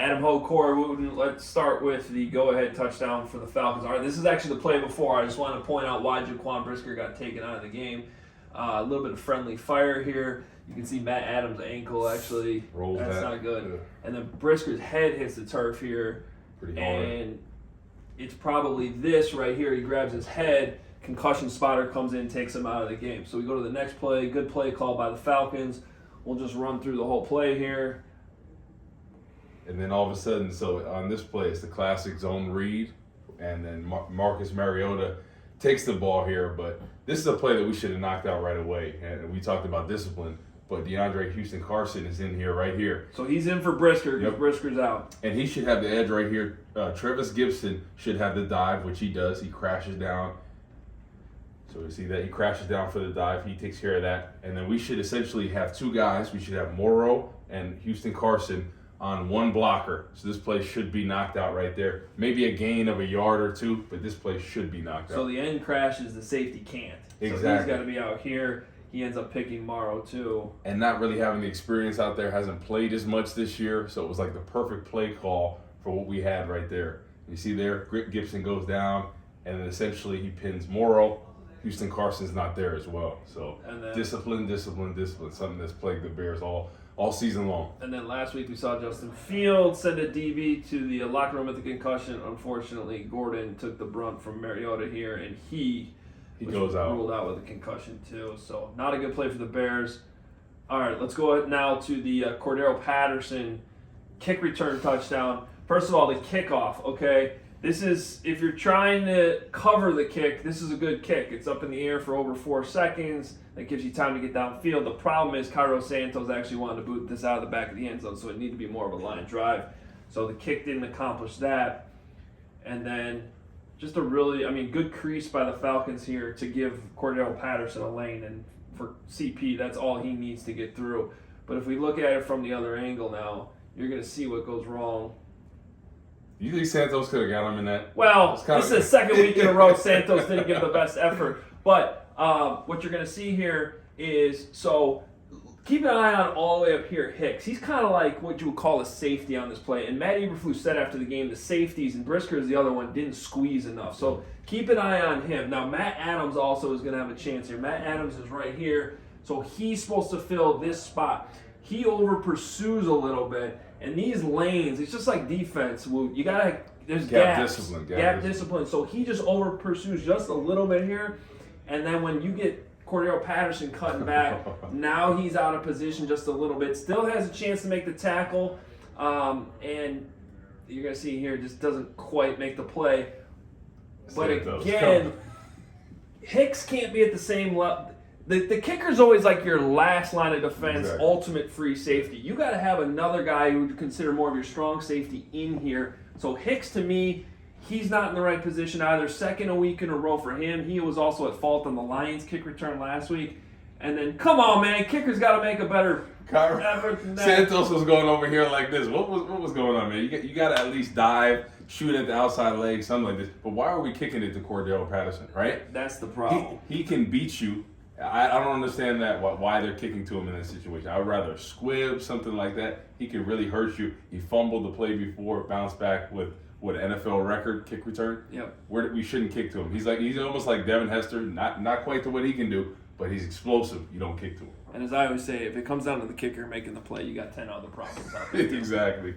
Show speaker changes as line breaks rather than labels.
Adam Hoge, Wootton. Let's start with the go-ahead touchdown for the Falcons. All right, this is actually the play before. I just want to point out why Jaquan Brisker got taken out of the game. A little bit of friendly fire here. You can see Matt Adams' ankle actually.
Rolls
That's
that.
not good.
Yeah.
And then Brisker's head hits the turf here.
Pretty hard.
And it's probably this right here. He grabs his head. Concussion spotter comes in, takes him out of the game. So we go to the next play. Good play call by the Falcons. We'll just run through the whole play here.
And then all of a sudden, so on this play, it's the classic zone read. And then Marcus Mariota takes the ball here. But this is a play that we should have knocked out right away. And we talked about discipline. But DeAndre Houston Carson is in here, right here.
So he's in for Brisker because
Yep.
Brisker's out.
And he should have the edge right here. Travis Gibson should have the dive, which he does. He crashes down. So we see that he crashes down for the dive. He takes care of that. And then we should essentially have two guys. We should have Morrow and Houston Carson on one blocker. So this play should be knocked out right there. Maybe a gain of a yard or two, but this play should be knocked out.
So the end crashes, the safety can't.
Exactly.
So he's got to be out here. He ends up picking Morrow too.
And not really having the experience out there, hasn't played as much this year. So it was like the perfect play call for what we had right there. You see there, Gibson goes down, and then essentially he pins Morrow. Houston Carson's not there as well. So discipline, something that's plagued the Bears all season long.
And then last week we saw Justin Fields send a DB to the locker room with the concussion. Unfortunately, Gordon took the brunt from Mariota here, and he
goes out.
Ruled out with a concussion too. So not a good play for the Bears. All right, let's go now to the Cordarrelle Patterson kick return touchdown. First of all, the kickoff, okay? This is, if you're trying to cover the kick, this is a good kick. It's up in the air for over 4 seconds. That gives you time to get downfield. The problem is Cairo Santos actually wanted to boot this out of the back of the end zone, so it needed to be more of a line drive. So the kick didn't accomplish that. And then just a really, good crease by the Falcons here to give Cordarrelle Patterson a lane. And for CP, that's all he needs to get through. But if we look at it from the other angle now, you're going to see what goes wrong.
You think Santos could have got him in that?
Well, this is the second week in a row Santos didn't give the best effort. But what you're going to see here is, so keep an eye on all the way up here, Hicks. He's kind of like what you would call a safety on this play. And Matt Eberflus said after the game, the safeties, and Brisker is the other one, didn't squeeze enough. So keep an eye on him. Now, Matt Adams also is going to have a chance here. Matt Adams is right here. So he's supposed to fill this spot. He over-pursues a little bit. And these lanes, it's just like defense. You gotta, there's gaps. Gap discipline. So he just over pursues just a little bit here, and then when you get Cordarrelle Patterson cutting back, now he's out of position just a little bit. Still has a chance to make the tackle, and you're gonna see here just doesn't quite make the play. But again, Hicks can't be at the same level. The kicker's always like your last line of defense,
exactly.
Ultimate free safety. You got to have another guy who would consider more of your strong safety in here. So Hicks, to me, he's not in the right position either. Second a week in a row for him. He was also at fault on the Lions kick return last week. And then, come on, man, kicker's got to make a better effort than that.
Santos was going over here like this. What was going on, man? You got to at least dive, shoot at the outside leg, something like this. But why are we kicking it to Cordarrelle Patterson, right?
That's the problem.
He can beat you. I don't understand that, why they're kicking to him in this situation. I would rather squib, something like that. He can really hurt you. He fumbled the play before, bounced back with an NFL record kick return.
Yep.
We shouldn't kick to him. He's almost like Devin Hester, not quite to what he can do, but he's explosive. You don't kick to him.
And as I always say, if it comes down to the kicker making the play, you got 10 other problems out there.
Exactly.